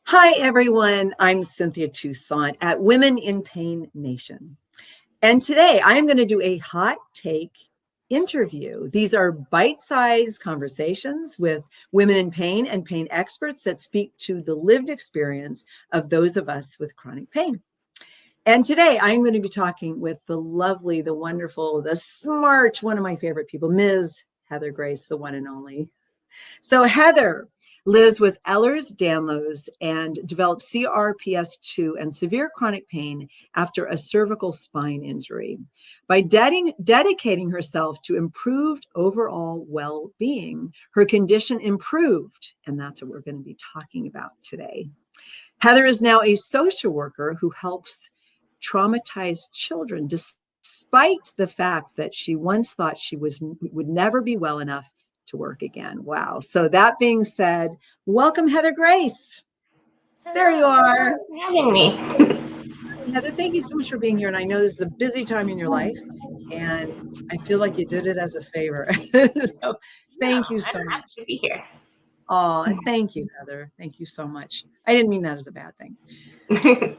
Hi, everyone. I'm Cynthia Toussaint at Women in Pain Nation. And today I'm going to do a hot take interview. These are bite-sized conversations with women in pain and pain experts that speak to the lived experience of those of us with chronic pain. And today I'm going to be talking with the lovely, the wonderful, the smart, one of my favorite people, Ms. Heather Grace, the one and only. So Heather lives with Ehlers-Danlos and developed CRPS2 and severe chronic pain after a cervical spine injury. By dedicating herself to improved overall well-being, her condition improved, and that's what we're going to be talking about today. Heather is now a social worker who helps traumatized children, despite the fact that she once thought she would never be well enough to work again. Wow. So that being said, welcome, Heather Grace. There you are. Thanks for having me. Heather, thank you so much for being here. And I know this is a busy time in your life, and I feel like you did it as a favor. So thank you so I'm much. happy to be here. Oh, thank you, Heather. Thank you so much. I didn't mean that as a bad thing. So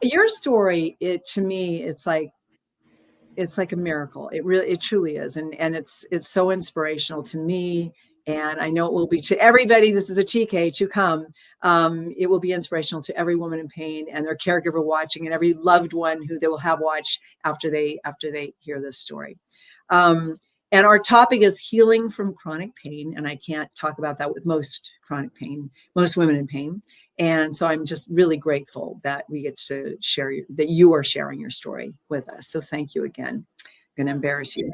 your story, to me, it's like a miracle. It truly is. And it's so inspirational to me. And I know it will be to everybody. This is a TK to come. It will be inspirational to every woman in pain and their caregiver watching and every loved one who they will have watch after they hear this story. And our topic is healing from chronic pain. And I can't talk about that with most women in pain. And so I'm just really grateful that we get to share, that you are sharing your story with us. So thank you again. I'm going to embarrass you.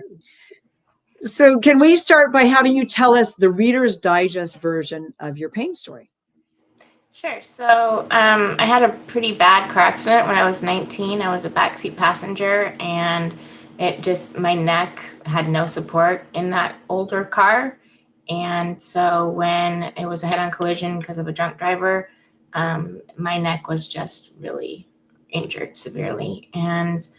So can we start by having you tell us the Reader's Digest version of your pain story? Sure. So I had a pretty bad car accident when I was 19. I was a backseat passenger, and my neck had no support in that older car. And so when it was a head-on collision because of a drunk driver, my neck was just really injured severely, and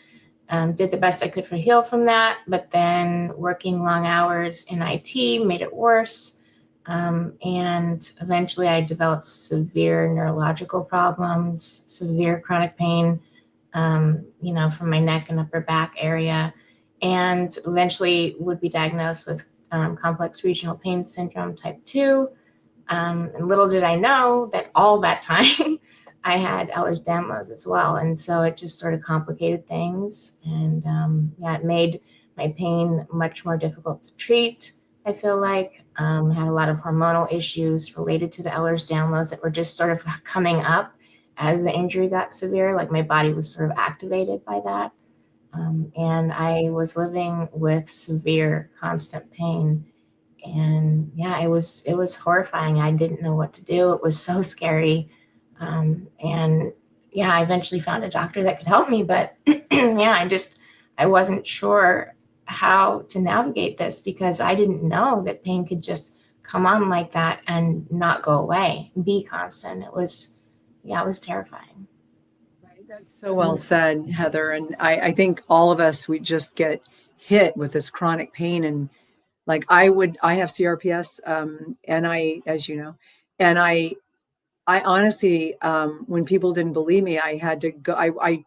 did the best I could for heal from that. But then working long hours in IT made it worse. And eventually I developed severe neurological problems, severe chronic pain, from my neck and upper back area, and eventually would be diagnosed with complex regional pain syndrome type 2. And little did I know that all that time I had Ehlers-Danlos as well. And so it just sort of complicated things. And it made my pain much more difficult to treat, I feel like. Had a lot of hormonal issues related to the Ehlers-Danlos that were just sort of coming up as the injury got severe. Like my body was sort of activated by that. And I was living with severe constant pain. And it was horrifying. I didn't know what to do. It was so scary. I eventually found a doctor that could help me, but I wasn't sure how to navigate this, because I didn't know that pain could just come on like that and not go away, be constant. It was terrifying. Right, that's so well said, Heather. And I think all of us, we just get hit with this chronic pain. And like I have CRPS, and as you know, and I honestly, when people didn't believe me, I had to go, I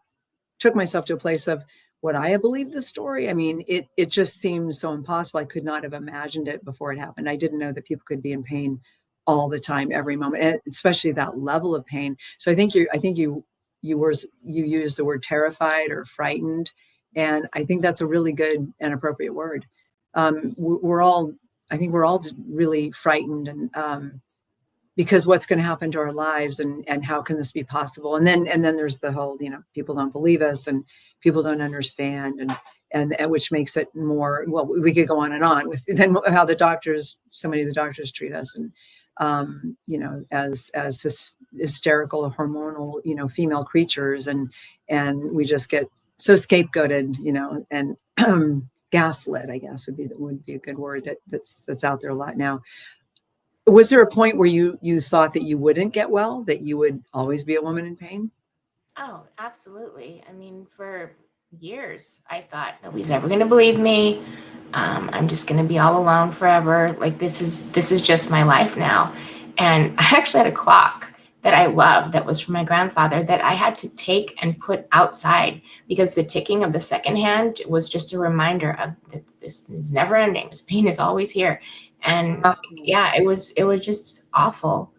took myself to a place of, would I have believed the story? I mean, it just seemed so impossible. I could not have imagined it before it happened. I didn't know that people could be in pain all the time, every moment, and especially that level of pain. So I think you used the word terrified or frightened, and I think that's a really good and appropriate word. I think we're all really frightened, and because what's going to happen to our lives, and how can this be possible? And then there's the whole, people don't believe us and people don't understand, and which makes it more, well, we could go on and on with then how so many of the doctors treat us, and as hysterical, hormonal, female creatures, and we just get so scapegoated, and gaslit, I guess would be a good word that's out there a lot now. Was there a point where you thought that you wouldn't get well, that you would always be a woman in pain? Oh, absolutely. I mean, for years, I thought nobody's ever going to believe me. I'm just going to be all alone forever. Like this is just my life now. And I actually had a clock that I loved that was from my grandfather that I had to take and put outside because the ticking of the second hand was just a reminder of that this is never ending. This pain is always here. And yeah, it was just awful.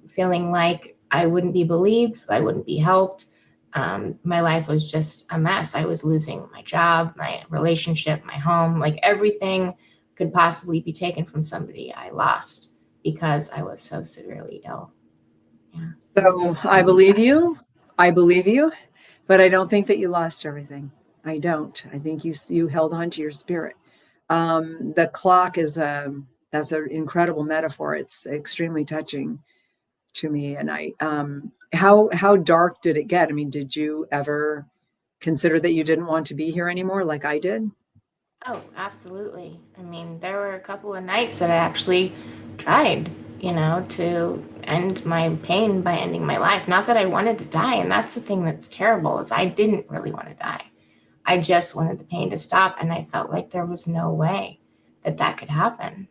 Feeling like I wouldn't be believed, I wouldn't be helped. My life was just a mess. I was losing my job, my relationship, my home, like everything could possibly be taken from somebody I lost because I was so severely ill. Yeah. So I believe you. I believe you, but I don't think that you lost everything. I don't. I think you held on to your spirit. The clock is that's an incredible metaphor. It's extremely touching to me. And how dark did it get? I mean, did you ever consider that you didn't want to be here anymore, like I did? Oh, absolutely. I mean, there were a couple of nights that I actually tried, to end my pain by ending my life. Not that I wanted to die, and that's the thing that's terrible is I didn't really want to die. I just wanted the pain to stop, and I felt like there was no way that that could happen.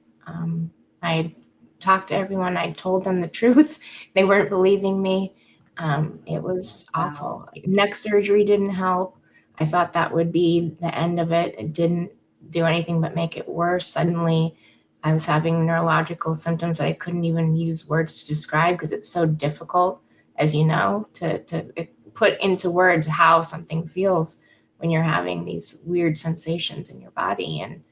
I talked to everyone. I told them the truth. They weren't believing me. It was awful. Wow. Like, neck surgery didn't help. I thought that would be the end of it. It didn't do anything but make it worse. Suddenly, I was having neurological symptoms that I couldn't even use words to describe because it's so difficult, as you know, to put into words how something feels when you're having these weird sensations in your body. And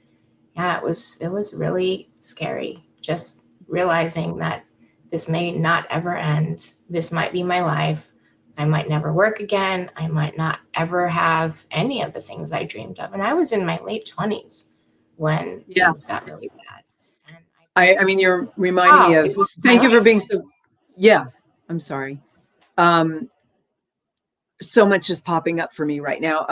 yeah, it was really scary just realizing that this may not ever end. This might be my life. I might never work again. I might not ever have any of the things I dreamed of. And I was in my late 20s when Yeah. things got really bad. And I mean, you're reminding me wow, of, is this my thank you for being life? so, yeah, I'm sorry. Um, so much is popping up for me right now.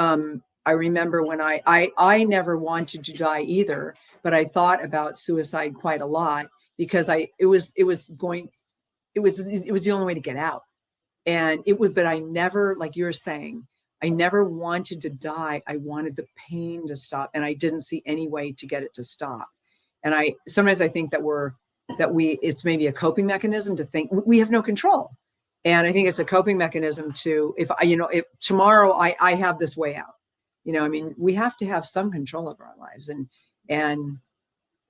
I remember when I never wanted to die either, but I thought about suicide quite a lot because it was the only way to get out. And it would, but I never, like you're saying, I never wanted to die. I wanted the pain to stop, and I didn't see any way to get it to stop. And I sometimes I think it's maybe a coping mechanism to think we have no control. And I think it's a coping mechanism to, if tomorrow I have this way out, I mean, we have to have some control of our lives. And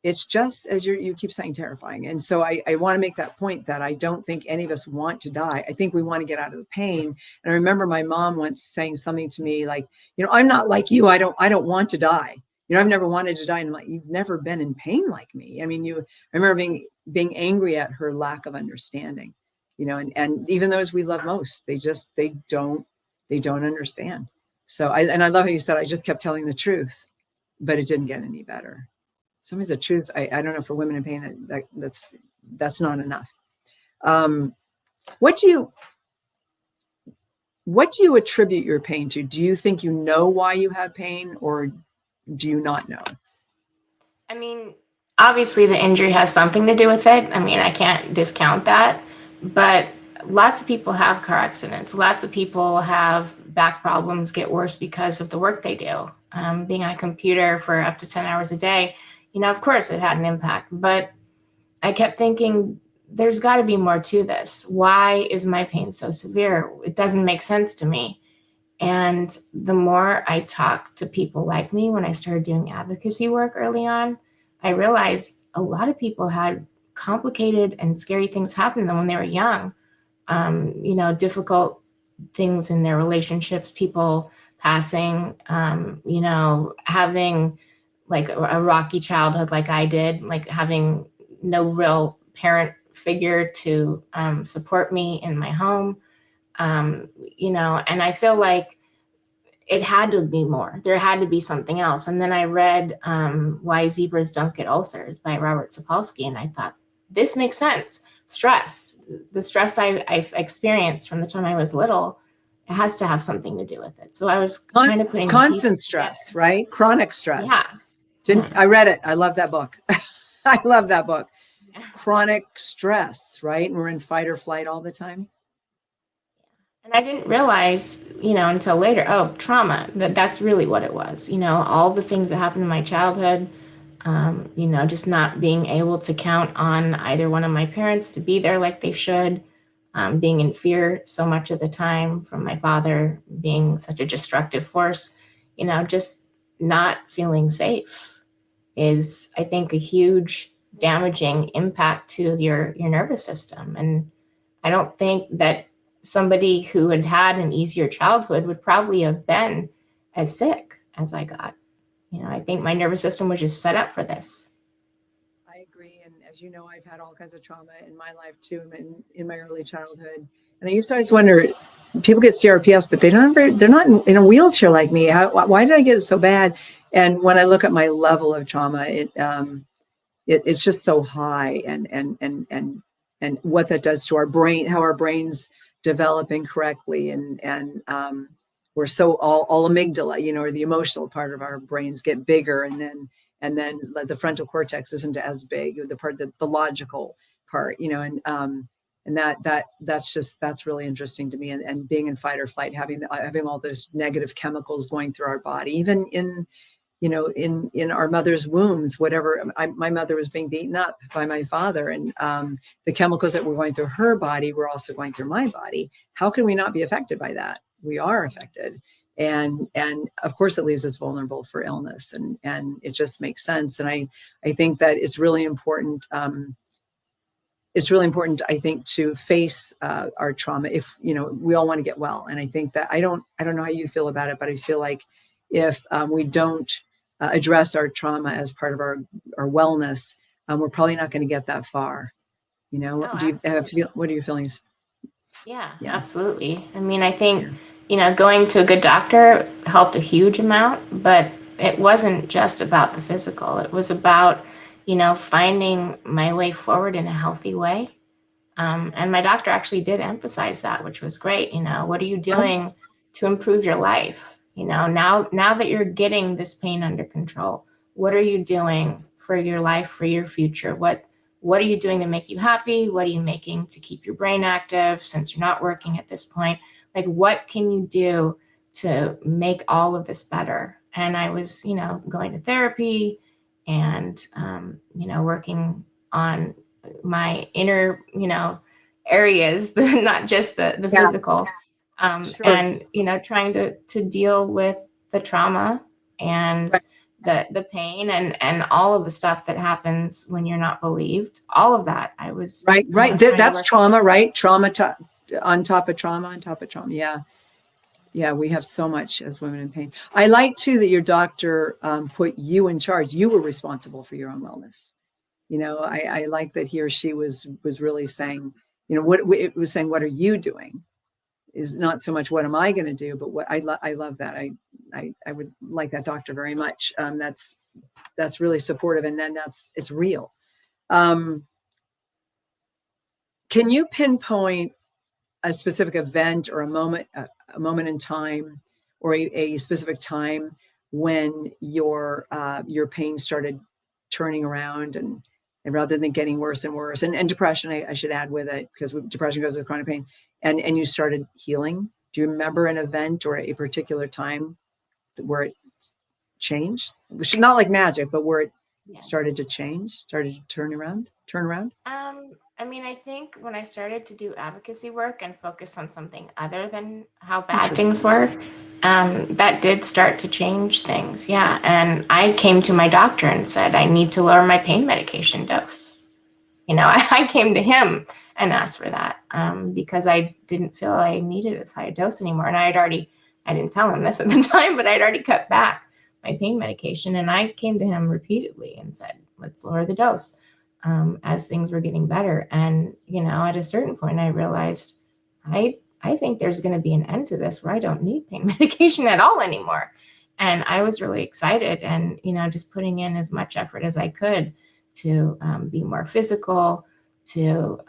it's just, as you keep saying, terrifying. And so I want to make that point that I don't think any of us want to die. I think we want to get out of the pain. And I remember my mom once saying something to me like, I'm not like you. I don't want to die. I've never wanted to die. And I'm like, you've never been in pain like me. I mean, I remember being angry at her lack of understanding, and even those we love most, they don't understand. So I love how you said, I just kept telling the truth, but it didn't get any better. Sometimes the truth, I don't know, for women in pain, that's not enough. What do you attribute your pain to? Do you think you know why you have pain, or do you not know? I mean, obviously the injury has something to do with it. I mean, I can't discount that. But lots of people have car accidents. Lots of people have back problems get worse because of the work they do. Being on a computer for up to 10 hours a day, of course it had an impact. But I kept thinking, there's got to be more to this. Why is my pain so severe? It doesn't make sense to me. And the more I talked to people like me when I started doing advocacy work early on, I realized a lot of people had complicated and scary things happen to them when they were young. Difficult things in their relationships, people passing, having like a rocky childhood like I did, like having no real parent figure to support me in my home. And I feel like it had to be more. There had to be something else. And then I read Why Zebras Don't Get Ulcers by Robert Sapolsky, and I thought, this makes sense. Stress, the stress I've experienced from the time I was little, it has to have something to do with it. So I was kind of putting the Constant pieces stress, together. right? Chronic stress. Yeah. I read it. I love that book. I love that book. Yeah. Chronic stress, right? And we're in fight or flight all the time. And I didn't realize, until later, oh, trauma, that's really what it was. All the things that happened in my childhood, just not being able to count on either one of my parents to be there like they should, being in fear so much of the time from my father being such a destructive force, just not feeling safe is, I think, a huge damaging impact to your nervous system. And I don't think that somebody who had had an easier childhood would probably have been as sick as I got. I think my nervous system was just set up for this. I agree. And as you know, I've had all kinds of trauma in my life too, in my early childhood. And I used to always wonder, people get CRPS, but they're not in a wheelchair like me. Why did I get it so bad? And when I look at my level of trauma, it's just so high, and what that does to our brain, how our brains develop incorrectly, and we're so all amygdala, or the emotional part of our brains get bigger, and then the frontal cortex isn't as big, the part that the logical part, and that's really interesting to me, and being in fight or flight, having all those negative chemicals going through our body, even in our mother's wombs, whatever. My mother was being beaten up by my father, and the chemicals that were going through her body were also going through my body. How can we not be affected by that? We are affected. And of course it leaves us vulnerable for illness, and it just makes sense. And I think that it's really important. It's really important, I think, to face our trauma. If we all want to get well, and I think that I don't know how you feel about it, but I feel like if we don't address our trauma as part of our wellness, we're probably not going to get that far. Oh, Do you absolutely. what are your feelings? Yeah, Yeah. absolutely. I mean, I think, Yeah. going to a good doctor helped a huge amount, but it wasn't just about the physical. It was about, finding my way forward in a healthy way. And my doctor actually did emphasize that, which was great. What are you Well, doing to improve your life? Now that you're getting this pain under control, what are you doing for your life, for your future? What are you doing to make you happy? What are you making to keep your brain active since you're not working at this point? Like, what can you do to make all of this better? And I was, going to therapy and, working on my inner, areas, not just the yeah, physical, sure. and trying to deal with the trauma and Right, the pain and all of the stuff that happens when you're not believed. All of that, I was, right. trying to That's work. trauma, right? Trauma on top of trauma on top of trauma. Yeah. Yeah, we have so much as women in pain. I like too that your doctor put you in charge. You were responsible for your own wellness. I like that he or she was really saying, what it was saying, what are you doing? Is not so much what am I going to do, but what I love that. I would like that doctor very much. That's really supportive, and then it's real. Um, can you pinpoint a specific event or a moment in time, or a specific time when your pain started turning around, and rather than getting worse and worse, and depression, I should add with it, because depression goes with chronic pain, and you started healing? Do you remember an event or a particular time where it changed? Which not like magic, but where it Yeah. started to change, started to turn around? I mean, I think when I started to do advocacy work and focus on something other than how bad Interesting. things were, that did start to change things. Yeah. And I came to my doctor and said, I need to lower my pain medication dose. I came to him and asked for that, because I didn't feel I needed as high a dose anymore. And I didn't tell him this at the time, but I'd already cut back my pain medication. And I came to him repeatedly and said, let's lower the dose, as things were getting better. And, at a certain point, I realized I think there's going to be an end to this where I don't need pain medication at all anymore. And I was really excited, and, just putting in as much effort as I could to be more physical, to,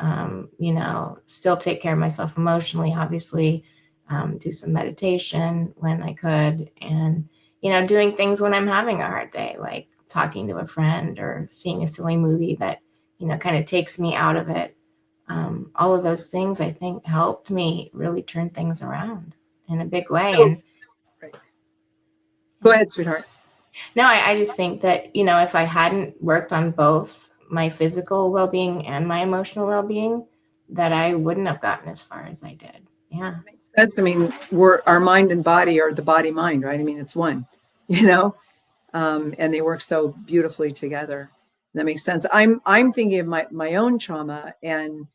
still take care of myself emotionally, obviously, do some meditation when I could, and, doing things when I'm having a hard day, like talking to a friend or seeing a silly movie that, kind of takes me out of it. All of those things, I think, helped me really turn things around in a big way. So, And right. Go yeah. ahead, sweetheart. No, I just think that, if I hadn't worked on both my physical well being and my emotional well being, that I wouldn't have gotten as far as I did. Yeah. That's, I mean, our mind and body are the body mind, right? I mean, it's one, and they work so beautifully together. That makes sense. I'm thinking of my own trauma, and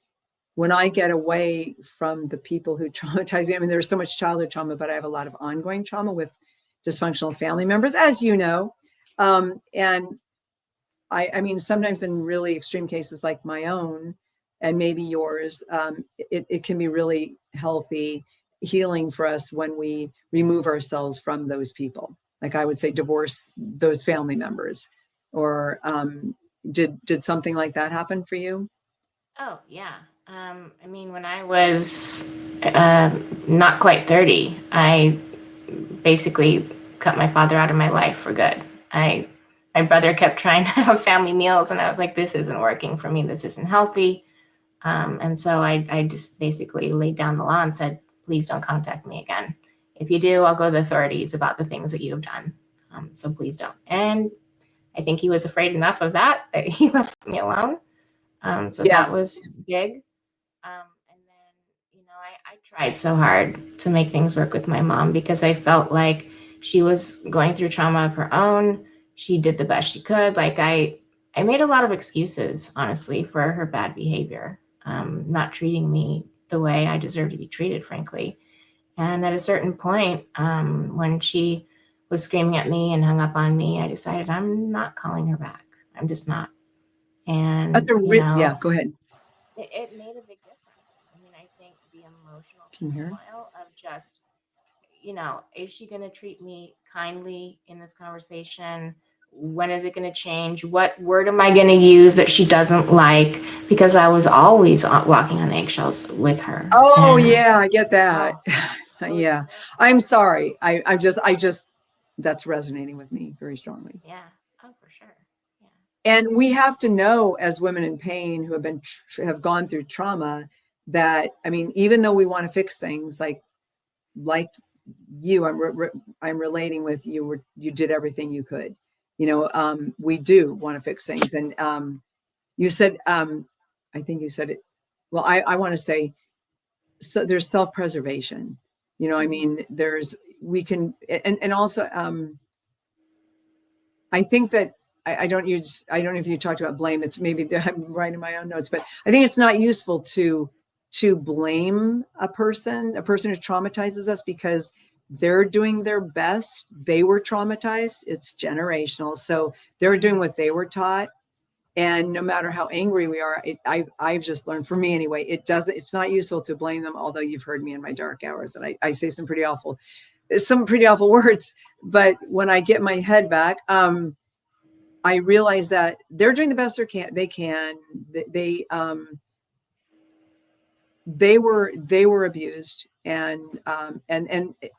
when I get away from the people who traumatize me, I mean, there's so much childhood trauma, but I have a lot of ongoing trauma with dysfunctional family members, as you know. And I mean, sometimes in really extreme cases like my own and maybe yours, it can be really healthy, healing for us when we remove ourselves from those people. Like I would say, divorce those family members. Or did something like that happen for you? Oh, yeah. I mean, when I was not quite 30, I basically cut my father out of my life for good. My brother kept trying to have family meals, and I was like, this isn't working for me. This isn't healthy. And so I just basically laid down the law and said, please don't contact me again. If you do, I'll go to the authorities about the things that you have done. So please don't. And I think he was afraid enough of that he left me alone. So Yeah. that was big. And then, I tried so hard to make things work with my mom because I felt like she was going through trauma of her own. She did the best she could. Like I made a lot of excuses, honestly, for her bad behavior, not treating me the way I deserve to be treated, frankly. And at a certain point, when she was screaming at me and hung up on me, I decided I'm not calling her back. I'm just not. And, Yeah, go ahead. it made a big difference. I mean, I think the emotional Can you hear? turmoil of just, is she going to treat me kindly in this conversation? When is it going to change? What word am I going to use that she doesn't like? Because I was always walking on eggshells with her. Oh, yeah, I get that. Oh, Yeah. I'm sorry. I just, that's resonating with me very strongly. Yeah. Oh, for sure. Yeah. And we have to know, as women in pain who have gone through trauma, that, I mean, even though we want to fix things like you, I'm relating with you, you did everything you could, we do want to fix things. And you said, I think you said it. Well, I want to say, so there's self-preservation, I mean, we can, and also, I think that I don't know if you talked about blame. It's maybe I'm writing my own notes, but I think it's not useful to blame a person who traumatizes us, because they're doing their best. They were traumatized. It's generational. So they're doing what they were taught. And no matter how angry we are, I've just learned, for me anyway, it's not useful to blame them. Although you've heard me in my dark hours, and I say some pretty awful words. But when I get my head back, I realize that they're doing the best they can. They were abused, and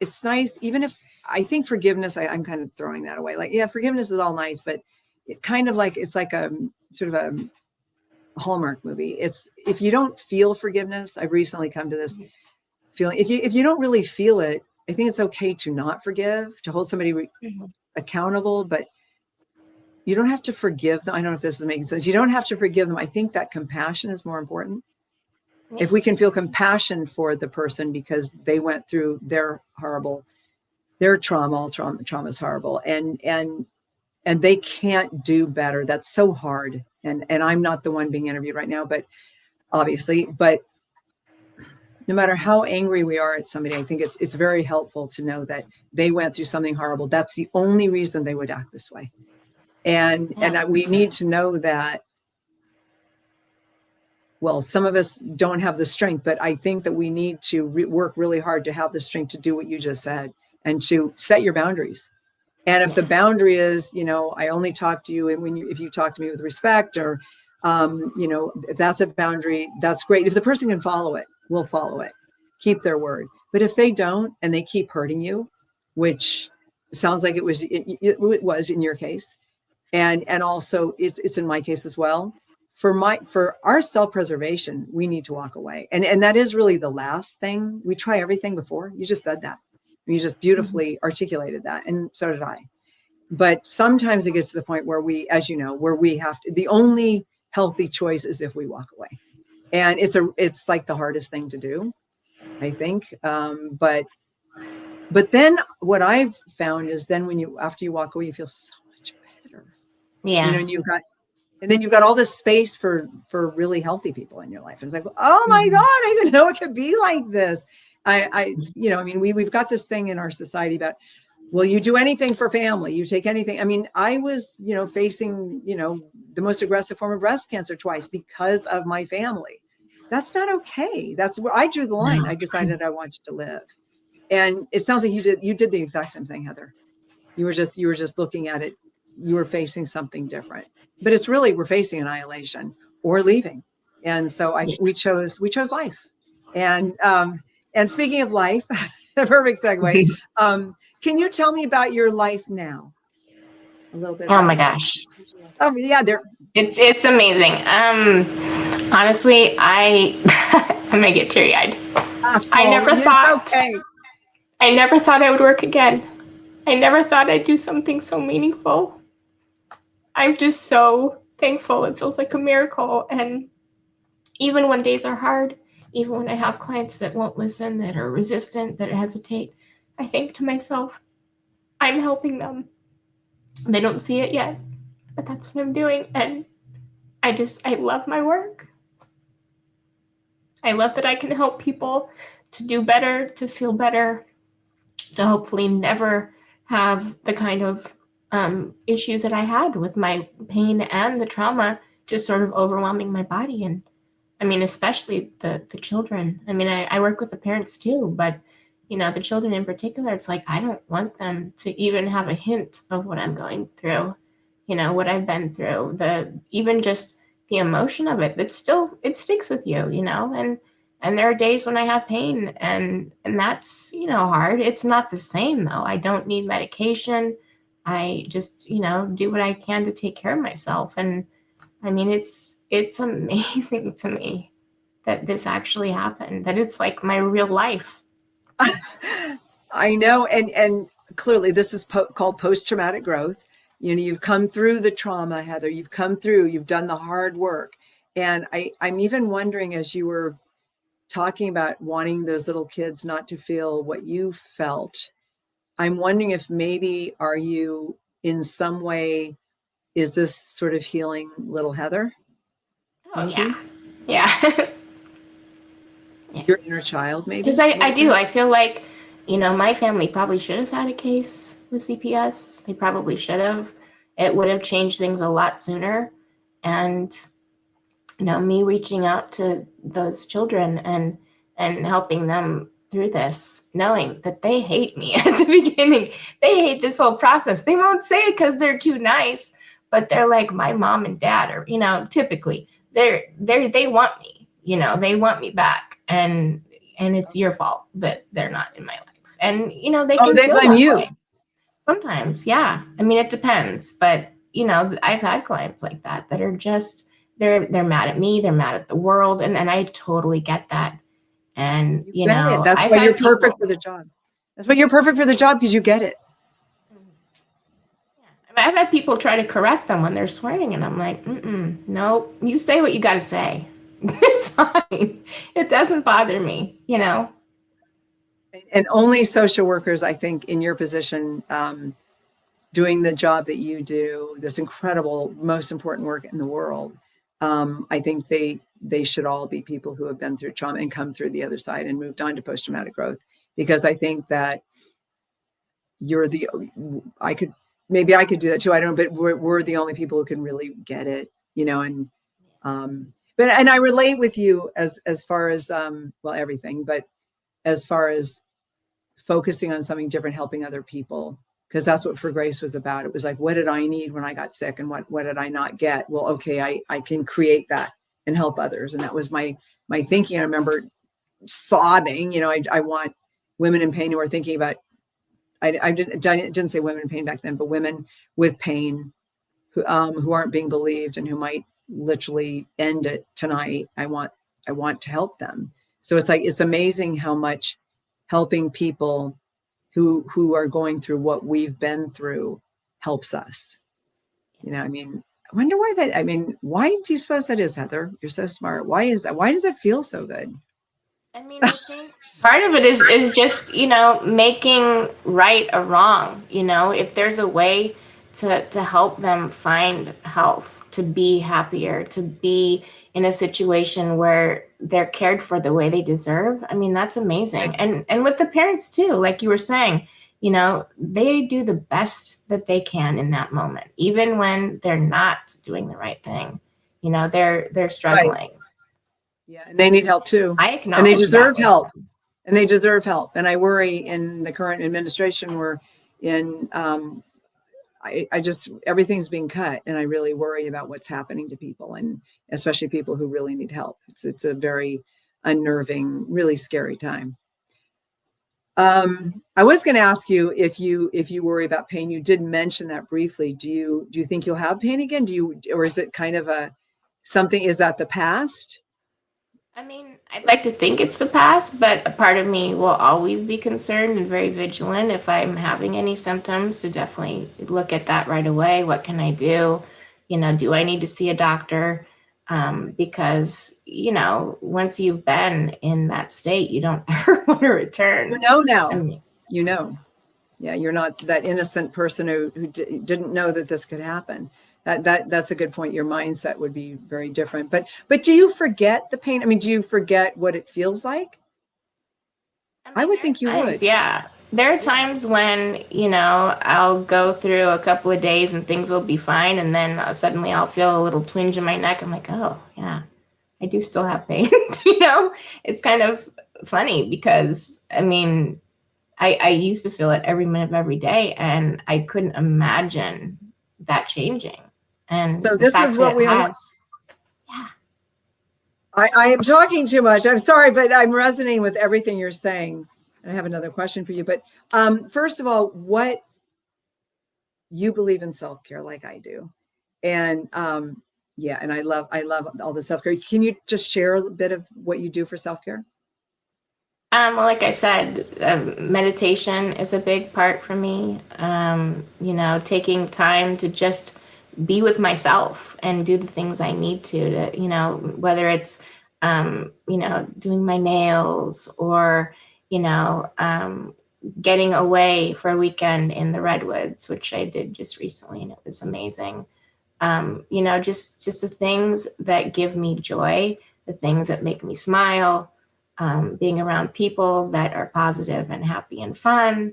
it's nice, even if I think forgiveness, I'm kind of throwing that away. Like, yeah, forgiveness is all nice, but it kind of like, it's like a sort of a Hallmark movie. It's, if you don't feel forgiveness, I've recently come to this feeling, if you don't really feel it, I think it's okay to not forgive, to hold somebody accountable, but you don't have to forgive them. I don't know if this is making sense. You don't have to forgive them. I think that compassion is more important. Yeah. If we can feel compassion for the person because they went through their trauma is horrible, and they can't do better. That's so hard. And I'm not the one being interviewed right now, but obviously, no matter how angry we are at somebody, I think it's very helpful to know that they went through something horrible. That's the only reason they would act this way. And we need to know that, well, some of us don't have the strength, but I think that we need to work really hard to have the strength to do what you just said, and to set your boundaries. And if the boundary is, I only talk to you, and if you talk to me with respect, or, if that's a boundary, that's great. If the person can follow it, we'll follow it, keep their word. But if they don't, and they keep hurting you, which sounds like it was in your case, and also it's in my case as well, for our self-preservation, we need to walk away. And that is really the last thing. We try everything before. You just said that. You just beautifully articulated that. And so did I. But sometimes it gets to the point where we, as you know, where we have to, the only healthy choice is if we walk away. And it's like the hardest thing to do, I think. But then what I've found is then after you walk away, you feel so much better. Yeah. And then you've got all this space for really healthy people in your life. And it's like, oh my God, I didn't know it could be like this. We've got this thing in our society about, will you do anything for family? You take anything. I mean, I was, facing, the most aggressive form of breast cancer twice because of my family. That's not okay. That's where I drew the line. I decided I wanted to live. And it sounds like you did the exact same thing, Heather. You were just looking at it. You were facing something different, but it's really, we're facing annihilation or leaving. And so I think we chose life. And speaking of life, the perfect segue. Can you tell me about your life now? A little bit. Oh my gosh. Oh yeah, it's amazing. Honestly, I may get teary-eyed. I never thought I would work again. I never thought I'd do something so meaningful. I'm just so thankful. It feels like a miracle. And even when days are hard, even when I have clients that won't listen, that are resistant, that hesitate, I think to myself, I'm helping them. They don't see it yet, but that's what I'm doing. And I love my work. I love that I can help people to do better, to feel better, to hopefully never have the kind of issues that I had with my pain and the trauma just sort of overwhelming my body. And I mean, especially the children. I mean, I work with the parents too, but the children in particular, it's like, I don't want them to even have a hint of what I'm going through, what I've been through, even just the emotion of it, it sticks with you, and there are days when I have pain and that's, hard. It's not the same though. I don't need medication. I just, do what I can to take care of myself. And I mean, it's amazing to me that this actually happened, that it's like my real life. I know. And clearly this is called post-traumatic growth. You've come through the trauma, Heather, you've done the hard work. And I'm even wondering, as you were talking about wanting those little kids not to feel what you felt, I'm wondering if maybe, are you in some way, is this sort of healing little Heather? Oh, maybe? Yeah. Your inner child, maybe? Because I do. I feel like, my family probably should have had a case with CPS. They probably should have. It would have changed things a lot sooner. And, me reaching out to those children and helping them through this, knowing that they hate me at the beginning. They hate this whole process. They won't say it because they're too nice, but they're like, my mom and dad are, typically they want me, they want me back. And it's your fault that they're not in my life. And, they can they blame you. Way. Sometimes. Yeah. I mean, it depends, but I've had clients like that are just, they're mad at me. They're mad at the world. And I totally get that. And, that's why you're perfect for the job. That's why you're perfect for the job, because you get it. Yeah. I've had people try to correct them when they're swearing, and I'm like, no, you say what you got to say. It's fine. It doesn't bother me, And only social workers, I think, in your position, doing the job that you do, this incredible, most important work in the world, I think they should all be people who have been through trauma and come through the other side and moved on to post-traumatic growth. Because I think that maybe I could do that too. I don't know, but we're the only people who can really get it, and and I relate with you as far as everything, but as far as focusing on something different, helping other people, because that's what For Grace was about. It was like, what did I need when I got sick, and what did I not get? Well, okay, I can create that and help others. And that was my thinking. I remember sobbing, I want women in pain who are thinking about, I didn't say women in pain back then, but women with pain who aren't being believed and who might literally end it tonight. I want to help them. So it's like, it's amazing how much helping people who are going through what we've been through helps us. I mean, I wonder why that, I mean, why do you suppose that is, Heather? You're so smart. Why is that? Why does that feel so good? I mean, I think part of it is just, making right a wrong. If there's a way to help them find health, to be happier, to be in a situation where they're cared for the way they deserve. I mean, that's amazing. And with the parents too, like you were saying, they do the best that they can in that moment, even when they're not doing the right thing. They're struggling. Right. Yeah, and they need help too. I And they acknowledge deserve that. help. And they deserve help. And I worry in the current administration we're in, I just, everything's being cut. And I really worry about what's happening to people, and especially people who really need help. It's a very unnerving, really scary time. I was going to ask you if you worry about pain. You did mention that briefly. Do you think you'll have pain again? Or is it kind of something, is that the past? I mean, I'd like to think it's the past, but a part of me will always be concerned and very vigilant if I'm having any symptoms to definitely look at that right away. What can I do? Do I need to see a doctor? Because, once you've been in that state, you don't ever want to return. Now. I mean, Yeah, you're not that innocent person who didn't know that this could happen. That's a good point. Your mindset would be very different. But do you forget the pain? I mean, do you forget what it feels like? I would think you would. Yeah. There are times when, I'll go through a couple of days and things will be fine. And then suddenly I'll feel a little twinge in my neck. I'm like, oh, yeah, I do still have pain. It's kind of funny because, I mean, I used to feel it every minute of every day, and I couldn't imagine that changing. And so this is what we have. Yeah. I am talking too much. I'm sorry, but I'm resonating with everything you're saying. And I have another question for you. But first of all, what you believe in self-care like I do. And yeah, and I love all the self-care. Can you just share a bit of what you do for self-care? Well, like I said, meditation is a big part for me. Taking time to just be with myself and do the things I need to, whether it's, doing my nails or, getting away for a weekend in the Redwoods, which I did just recently, and it was amazing. Just the things that give me joy, the things that make me smile, being around people that are positive and happy and fun,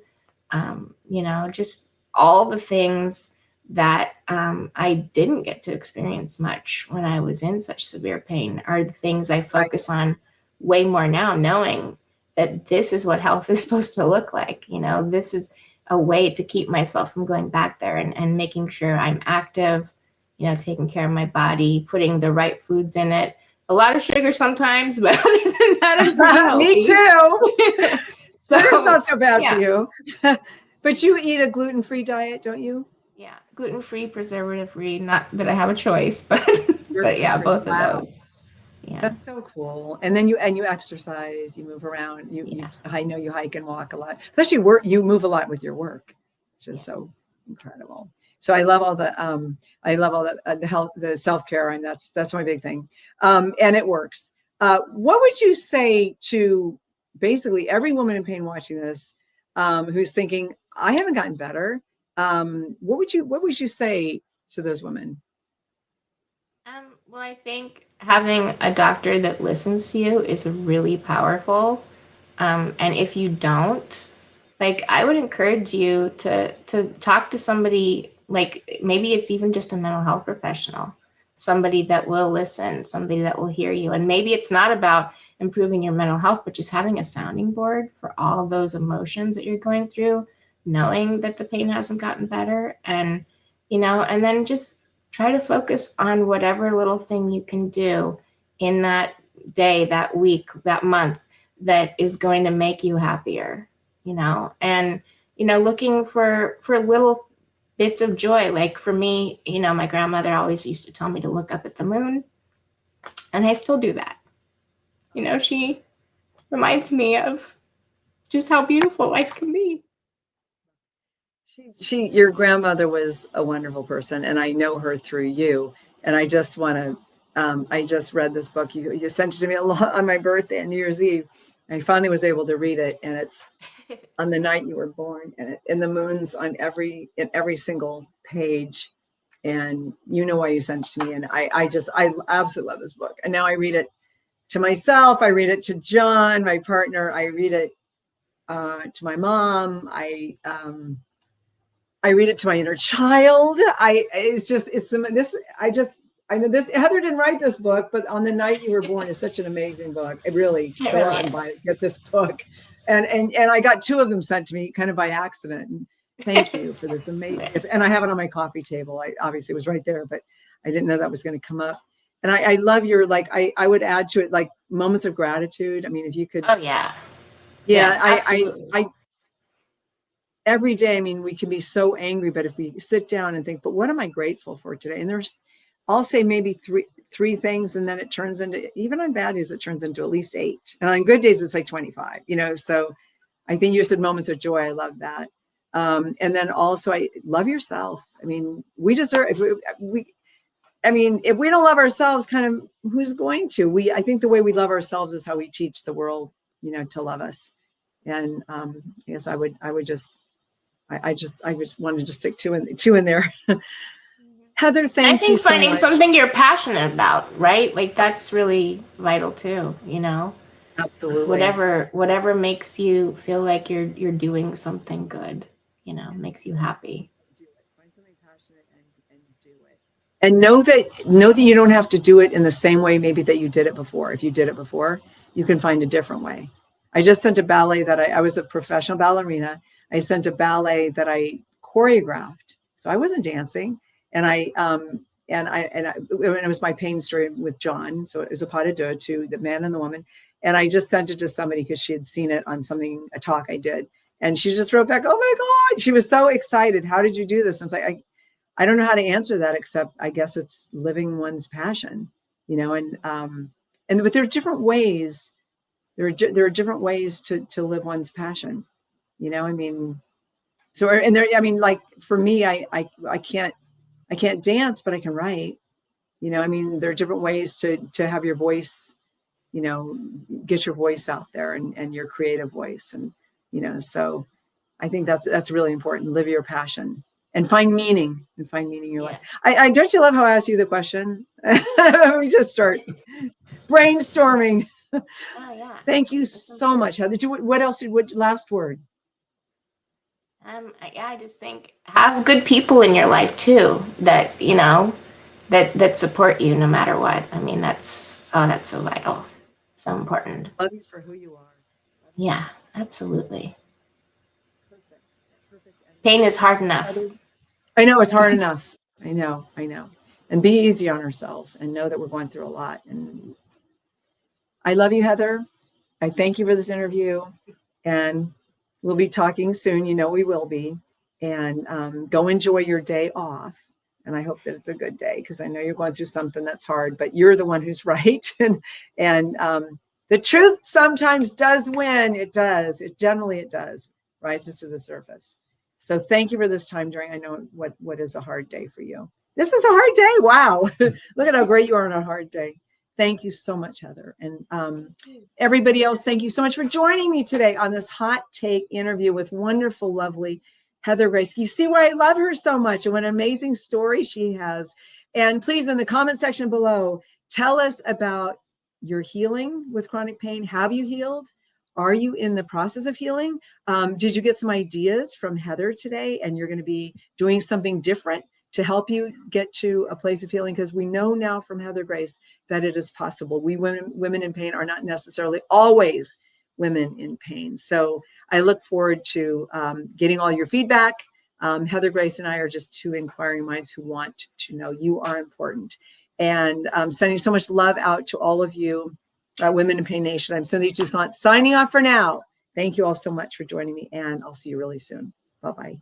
just all the things that I didn't get to experience much when I was in such severe pain are the things I focus on way more now, knowing that this is what health is supposed to look like. This is a way to keep myself from going back there, and making sure I'm active, taking care of my body, putting the right foods in it. A lot of sugar sometimes, but other than that, I'm pretty healthy. Me too. Sugar's not so bad for you. But you eat a gluten-free diet, don't you? Yeah, gluten-free, preservative-free. Not that I have a choice, but yeah, both of those. Yeah, that's so cool. And then you exercise, you move around. I know you hike and walk a lot. Especially you move a lot with your work, which is so incredible. So I love all the the health, the self-care, and that's my big thing. And it works. What would you say to basically every woman in pain watching this, who's thinking, I haven't gotten better? What would you say to those women? Well, I think having a doctor that listens to you is really powerful. And if you don't, I would encourage you to talk to somebody, maybe it's even just a mental health professional, somebody that will listen, somebody that will hear you. And maybe it's not about improving your mental health, but just having a sounding board for all of those emotions that you're going through, knowing that the pain hasn't gotten better, and then just try to focus on whatever little thing you can do in that day, that week, that month that is going to make you happier, and, looking for little bits of joy. Like for me, my grandmother always used to tell me to look up at the moon, and I still do that. She reminds me of just how beautiful life can be. Your grandmother was a wonderful person, and I know her through you. And I just want to, I just read this book. You sent it to me a lot on my birthday on New Year's Eve. I finally was able to read it, and it's on the night you were born, and the moon's on every single page. And you know why you sent it to me. And I absolutely love this book. And now I read it to myself. I read it to John, my partner. I read it to my mom. I read it to my inner child. I know this. Heather didn't write this book, but On the Night You Were Born is such an amazing book. It really go out and buy it, get this book. And I got 2 of them sent to me kind of by accident. And thank you for this amazing. And I have it on my coffee table. I obviously was right there, but I didn't know that was going to come up. And I love your, like, I would add to it, like, moments of gratitude. I mean, if you could. Oh yeah. Yeah. I every day, I mean, we can be so angry, but if we sit down and think, but what am I grateful for today? And I'll say maybe three things, and then it turns into, even on bad days, it turns into at least 8. And on good days, it's like 25, so I think you said moments of joy. I love that. And then also I love yourself. I mean, we deserve, if we don't love ourselves, kind of who's going to, I think the way we love ourselves is how we teach the world, to love us. And I guess I just wanted to stick two in there. Heather, thank you so much. I think finding something you're passionate about, right? Like that's really vital too, Absolutely. Whatever makes you feel like you're doing something good, makes you happy. Do it. Find something passionate and do it. And know that you don't have to do it in the same way maybe that you did it before. If you did it before, you can find a different way. I just sent a ballet that I was a professional ballerina. I sent a ballet that I choreographed. So I wasn't dancing. And it was my pain story with John. So it was a pas de deux to the man and the woman. And I just sent it to somebody because she had seen it on a talk I did. And she just wrote back, "Oh my God." She was so excited. "How did you do this?" And it's like, I don't know how to answer that, except I guess it's living one's passion, but there are different ways. There are different ways to live one's passion, I mean, so, and there, I mean, like for me, I can't dance, but I can write, I mean, there are different ways to have your voice, get your voice out there and your creative voice. And, so I think that's really important. Live your passion and find meaning in your life. I don't you love how I asked you the question? We just start brainstorming. Oh yeah. Thank you so much, Heather. What last word? I just think have good people in your life too that that support you no matter what. I mean, that's so vital, so important. Love you for who you are. Yeah, absolutely. Perfect. Pain is hard enough. I know it's hard enough. I know. And be easy on ourselves and know that we're going through a lot. And I love you, Heather. I thank you for this interview, and we'll be talking soon. We will be. And go enjoy your day off. And I hope that it's a good day, because I know you're going through something that's hard, but you're the one who's right. and the truth sometimes does win. It does. It generally does. Rises to the surface. So thank you for this time I know what is a hard day for you. This is a hard day. Wow. Look at how great you are on a hard day. Thank you so much, Heather. And everybody else, thank you so much for joining me today on this hot take interview with wonderful, lovely Heather Grace. You see why I love her so much and what an amazing story she has. And please, in the comment section below, tell us about your healing with chronic pain. Have you healed? Are you in the process of healing? Did you get some ideas from Heather today, and you're going to be doing something different to help you get to a place of healing? Because we know now from Heather Grace that it is possible. We women in pain are not necessarily always women in pain. So I look forward to getting all your feedback. Heather Grace and I are just 2 inquiring minds who want to know you are important. And sending so much love out to all of you, Women in Pain Nation. I'm Cynthia Toussaint signing off for now. Thank you all so much for joining me, and I'll see you really soon. Bye-bye.